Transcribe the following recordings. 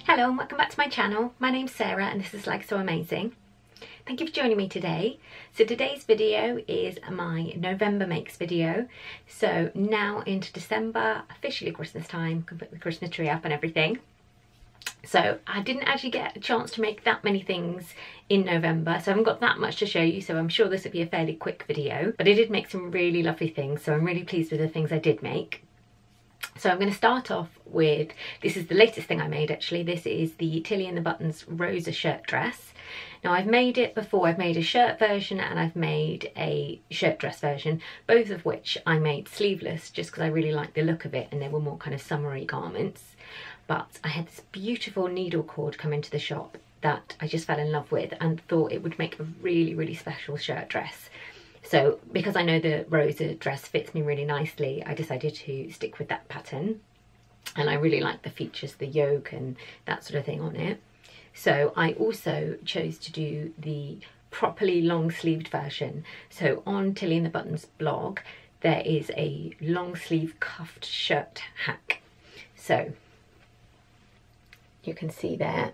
Hello and welcome back to my channel. My name's Sarah and this is Like So Amazing. Thank you for joining me today. So today's video is my November makes video. So now into December, officially Christmas time, can put the Christmas tree up and everything. So I didn't actually get a chance to make that many things in November, so I haven't got that much to show you, so I'm sure this will be a fairly quick video. But I did make some really lovely things, so I'm really pleased with the things I did make. So I'm going to start off with, this is the latest thing I made actually. This is the Tilly and the Buttons Rosa shirt dress. Now I've made it before, I've made a shirt version and I've made a shirt dress version, both of which I made sleeveless just because I really liked the look of it and they were more kind of summery garments. But I had this beautiful needle cord come into the shop that I just fell in love with and thought it would make a really, really special shirt dress. So because I know the Rosa dress fits me really nicely, I decided to stick with that pattern. And I really like the features, the yoke and that sort of thing on it. So I also chose to do the properly long sleeved version. So on Tilly and the Buttons blog, there is a long sleeve cuffed shirt hack. So you can see there,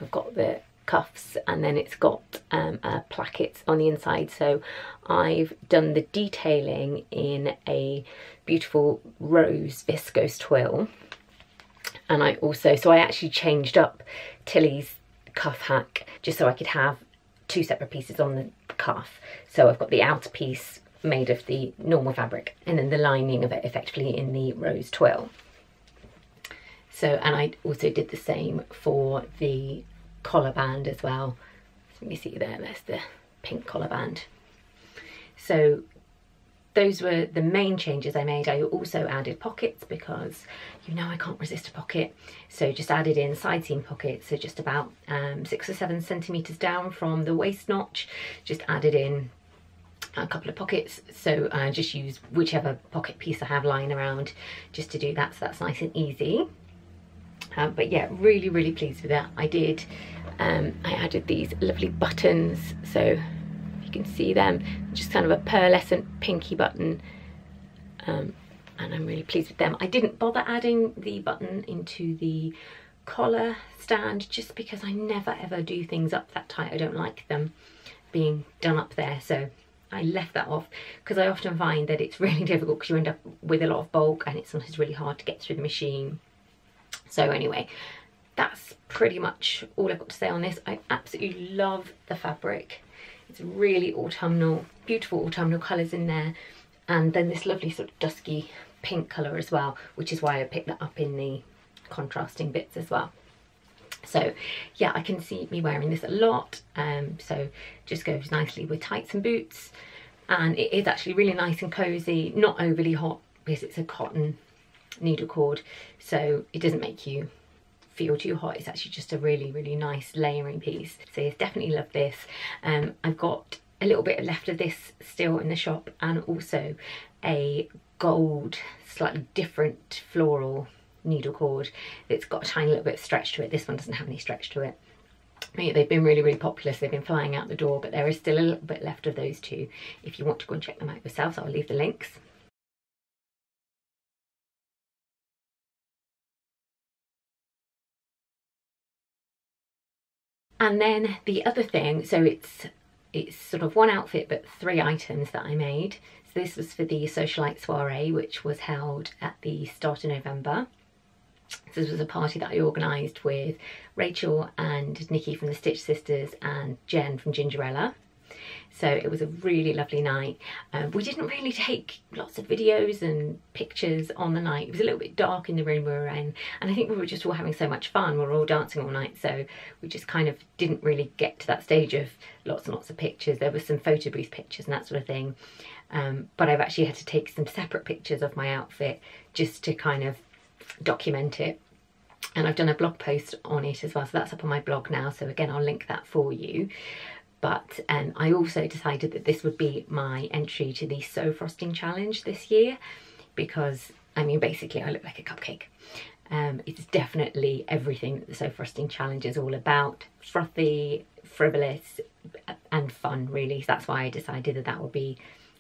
we've got the cuffs and then it's got plackets on the inside. So I've done the detailing in a beautiful rose viscose twill, and I also, so I actually changed up Tilly's cuff hack just so I could have two separate pieces on the cuff. So I've got the outer piece made of the normal fabric and then the lining of it effectively in the rose twill. So, and I also did the same for the collar band as well. So you see there's the pink collar band. So those were the main changes I made. I also added pockets because you know I can't resist a pocket. So just added in side seam pockets, so just about 6 or 7 centimeters down from the waist notch, just added in a couple of pockets. So I just use whichever pocket piece I have lying around just to do that, so that's nice and easy. But yeah, really, really pleased with that. I did, I added these lovely buttons, so you can see them, just kind of a pearlescent pinky button, and I'm really pleased with them. I didn't bother adding the button into the collar stand just because I never ever do things up that tight. I don't like them being done up there, so I left that off because I often find that it's really difficult because you end up with a lot of bulk and it's sometimes really hard to get through the machine. So anyway, that's pretty much all I've got to say on this. I absolutely love the fabric. It's really autumnal, beautiful autumnal colours in there. And then this lovely sort of dusky pink colour as well, which is why I picked that up in the contrasting bits as well. So yeah, I can see me wearing this a lot. So just goes nicely with tights and boots. And it is actually really nice and cosy, not overly hot because it's a cotton needle cord, so it doesn't make you feel too hot. It's actually just a really, really nice layering piece. So yes, definitely love this. I've got a little bit left of this still in the shop, and also a gold, slightly different floral needle cord. It's got a tiny little bit of stretch to it. This one doesn't have any stretch to it. They've been really, really popular, so they've been flying out the door, but there is still a little bit left of those two if you want to go and check them out yourself, so I'll leave the links. And then the other thing, so it's sort of one outfit but 3 items that I made. So this was for the Socialite Soiree, which was held at the start of November. So this was a party that I organised with Rachel and Nikki from the Stitch Sisters and Jen from Gingerella. So it was a really lovely night. We didn't really take lots of videos and pictures on the night. It was a little bit dark in the room we were in, and I think we were just all having so much fun. We were all dancing all night, so we just kind of didn't really get to that stage of lots and lots of pictures. There was some photo booth pictures and that sort of thing, but I've actually had to take some separate pictures of my outfit just to kind of document it. And I've done a blog post on it as well, so that's up on my blog now, so again I'll link that for you. But I also decided that this would be my entry to the Sew Frosting Challenge this year, because I mean basically I look like a cupcake. It's definitely everything that the Sew Frosting Challenge is all about. Frothy, frivolous and fun, really. So that's why I decided that that would be,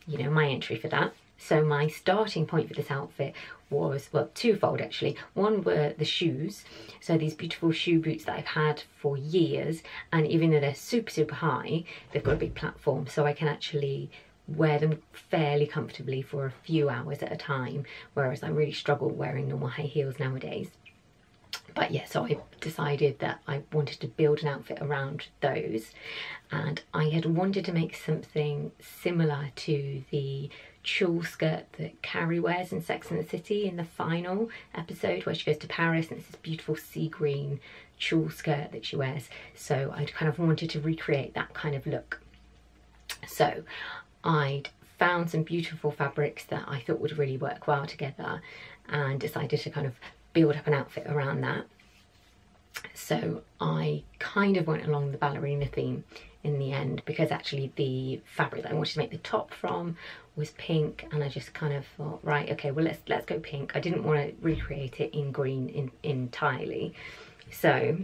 you know, my entry for that. So my starting point for this outfit was, well, twofold actually. One were the shoes. So these beautiful shoe boots that I've had for years, and even though they're super, super high, they've got a big platform, so I can actually wear them fairly comfortably for a few hours at a time, whereas I really struggle wearing normal high heels nowadays. But yeah, so I decided that I wanted to build an outfit around those, and I had wanted to make something similar to the tulle skirt that Carrie wears in Sex and the City in the final episode where she goes to Paris, and it's this beautiful sea green tulle skirt that she wears. So I'd kind of wanted to recreate that kind of look. So I'd found some beautiful fabrics that I thought would really work well together, and decided to kind of build up an outfit around that. So I kind of went along the ballerina theme in the end, because actually the fabric that I wanted to make the top from was pink, and I just kind of thought, right, okay, well let's go pink. I didn't want to recreate it in green entirely. So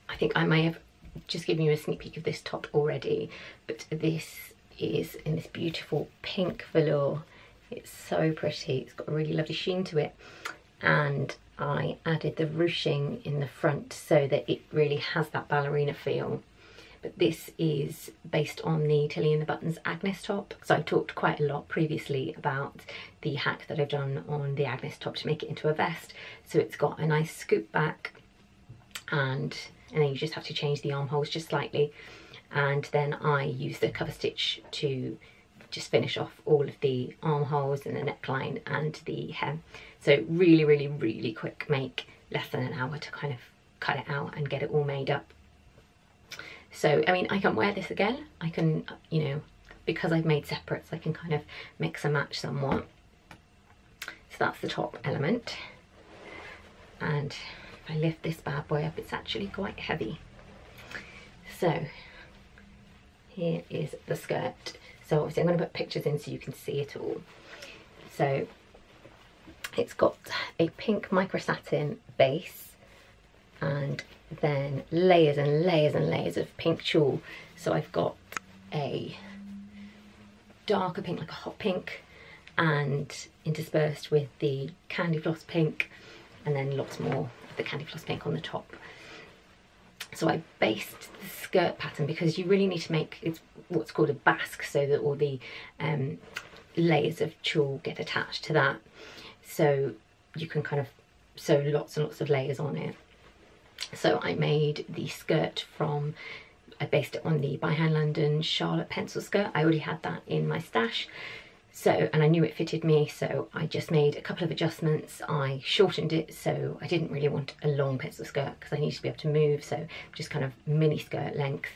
I think I may have just given you a sneak peek of this top already, but this is in this beautiful pink velour. It's so pretty, it's got a really lovely sheen to it, and I added the ruching in the front so that it really has that ballerina feel. But this is based on the Tilly and the Buttons Agnes top. So I've talked quite a lot previously about the hack that I've done on the Agnes top to make it into a vest. So it's got a nice scoop back, and then you just have to change the armholes just slightly. And then I use the cover stitch to just finish off all of the armholes and the neckline and the hem. So really, really, really quick make, less than an hour to kind of cut it out and get it all made up. So, I mean, I can wear this again. I can, you know, because I've made separates, I can kind of mix and match somewhat. So that's the top element. And if I lift this bad boy up, it's actually quite heavy. So here is the skirt. So obviously I'm going to put pictures in so you can see it all. So it's got a pink micro satin base, and then layers and layers and layers of pink tulle. So I've got a darker pink, like a hot pink, and interspersed with the candy floss pink, and then lots more of the candy floss pink on the top. So I based the skirt pattern, because you really need to make, it's what's called a basque, so that all the layers of tulle get attached to that. So you can kind of sew lots and lots of layers on it. So I made the skirt from, I based it on the By Hand London Charlotte pencil skirt. I already had that in my stash. So, and I knew it fitted me, so I just made a couple of adjustments. I shortened it, so I didn't really want a long pencil skirt because I needed to be able to move, so just kind of mini skirt length.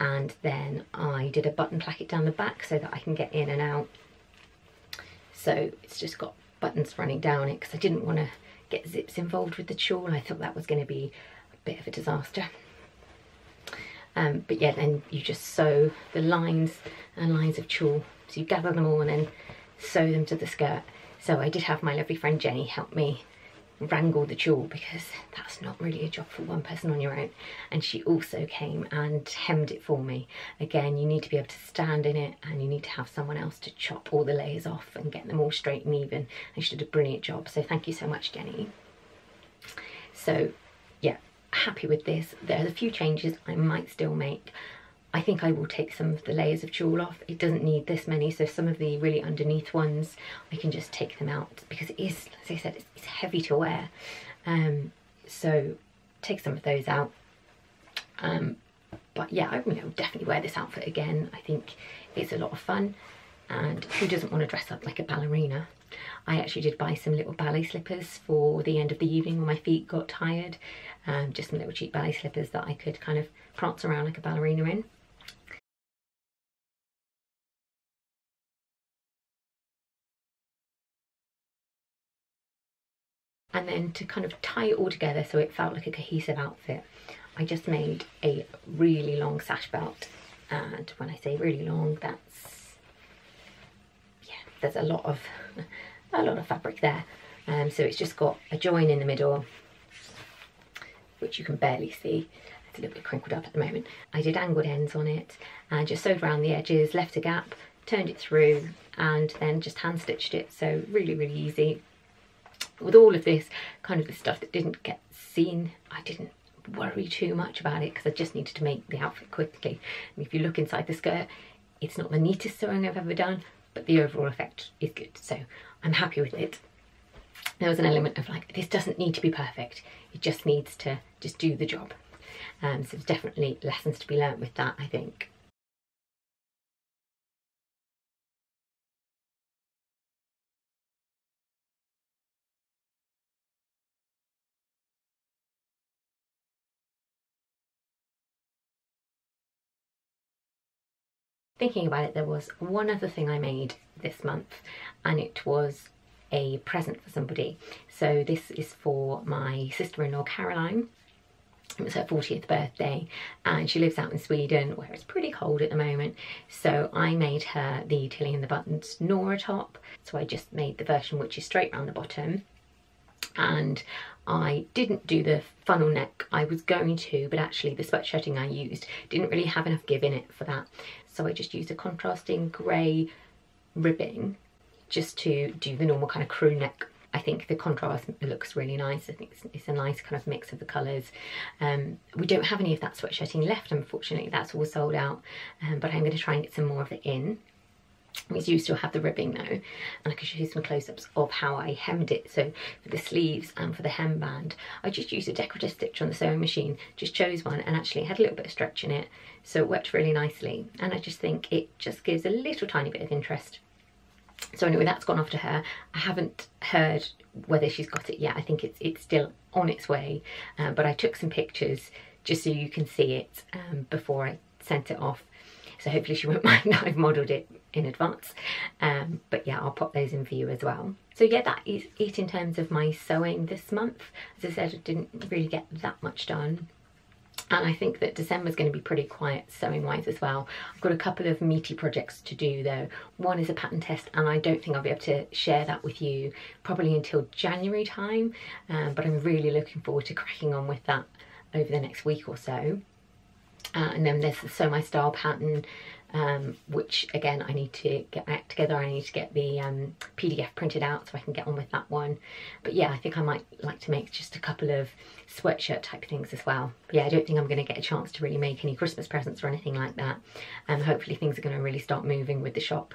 And then I did a button placket down the back so that I can get in and out. So it's just got buttons running down it, because I didn't want to get zips involved with the tulle. I thought that was going to be a bit of a disaster. But yeah, then you just sew the lines and lines of tulle. So you gather them all and then sew them to the skirt. So I did have my lovely friend Jenny help me wrangle the tulle, because that's not really a job for one person on your own. And she also came and hemmed it for me. Again, you need to be able to stand in it, and you need to have someone else to chop all the layers off and get them all straight and even. And she did a brilliant job, so thank you so much, Jenny. So yeah, happy with this. There's a few changes I might still make. I think I will take some of the layers of tulle off. It doesn't need this many, so some of the really underneath ones, I can just take them out, because it is, as I said, it's heavy to wear. So take some of those out. But yeah, I definitely wear this outfit again. I think it's a lot of fun, and who doesn't want to dress up like a ballerina? I actually did buy some little ballet slippers for the end of the evening when my feet got tired. Just some little cheap ballet slippers that I could kind of prance around like a ballerina in. And then to kind of tie it all together so it felt like a cohesive outfit, I just made a really long sash belt. And when I say really long, that's, yeah, there's a lot of fabric there. So it's just got a join in the middle, which you can barely see. It's a little bit crinkled up at the moment. I did angled ends on it and just sewed around the edges, left a gap, turned it through, and then just hand stitched it. So really, really easy. With all of this kind of the stuff that didn't get seen, I didn't worry too much about it because I just needed to make the outfit quickly. And if you look inside the skirt, it's not the neatest sewing I've ever done, but the overall effect is good. So I'm happy with it. There was an element of like, this doesn't need to be perfect. It just needs to just do the job. So there's definitely lessons to be learnt with that, I think. Thinking about it, there was one other thing I made this month, and it was a present for somebody. So this is for my sister-in-law Caroline. It was her 40th birthday and she lives out in Sweden where it's pretty cold at the moment. So I made her the Tilly and the Buttons Nora top. So I just made the version which is straight round the bottom. And I didn't do the funnel neck. I was going to, but actually the sweatshirting I used didn't really have enough give in it for that. So I just used a contrasting grey ribbing just to do the normal kind of crew neck. I think the contrast looks really nice. I think it's a nice kind of mix of the colours. We don't have any of that sweatshirting left, unfortunately. That's all sold out, but I'm going to try and get some more of it in. We do still have the ribbing though, and I can show you some close-ups of how I hemmed it. So for the sleeves and for the hemband, I just used a decorative stitch on the sewing machine, just chose one, and actually it had a little bit of stretch in it, so it worked really nicely. And I just think it just gives a little tiny bit of interest. So anyway, that's gone off to her. I haven't heard whether she's got it yet. I think it's still on its way, but I took some pictures just so you can see it before I sent it off. So hopefully she won't mind that I've modelled it in advance. But yeah, I'll pop those in for you as well. So yeah, that is it in terms of my sewing this month. As I said, I didn't really get that much done. And I think that December's going to be pretty quiet sewing wise as well. I've got a couple of meaty projects to do though. One is a pattern test, and I don't think I'll be able to share that with you probably until January time. But I'm really looking forward to cracking on with that over the next week or so. And then there's the Sew My Style pattern, which again I need to get my act together. I need to get the PDF printed out so I can get on with that one. But yeah, I think I might like to make just a couple of sweatshirt type things as well. But yeah, I don't think I'm going to get a chance to really make any Christmas presents or anything like that. Hopefully things are going to really start moving with the shop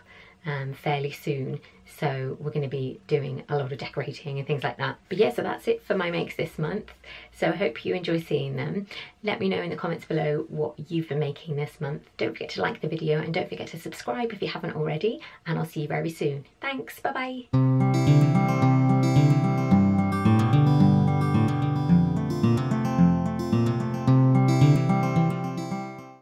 fairly soon, so we're going to be doing a lot of decorating and things like that. But yeah, so that's it for my makes this month. So I hope you enjoy seeing them. Let me know in the comments below what you've been making this month. Don't forget to like the video and don't forget to subscribe if you haven't already, and I'll see you very soon. Thanks, bye bye.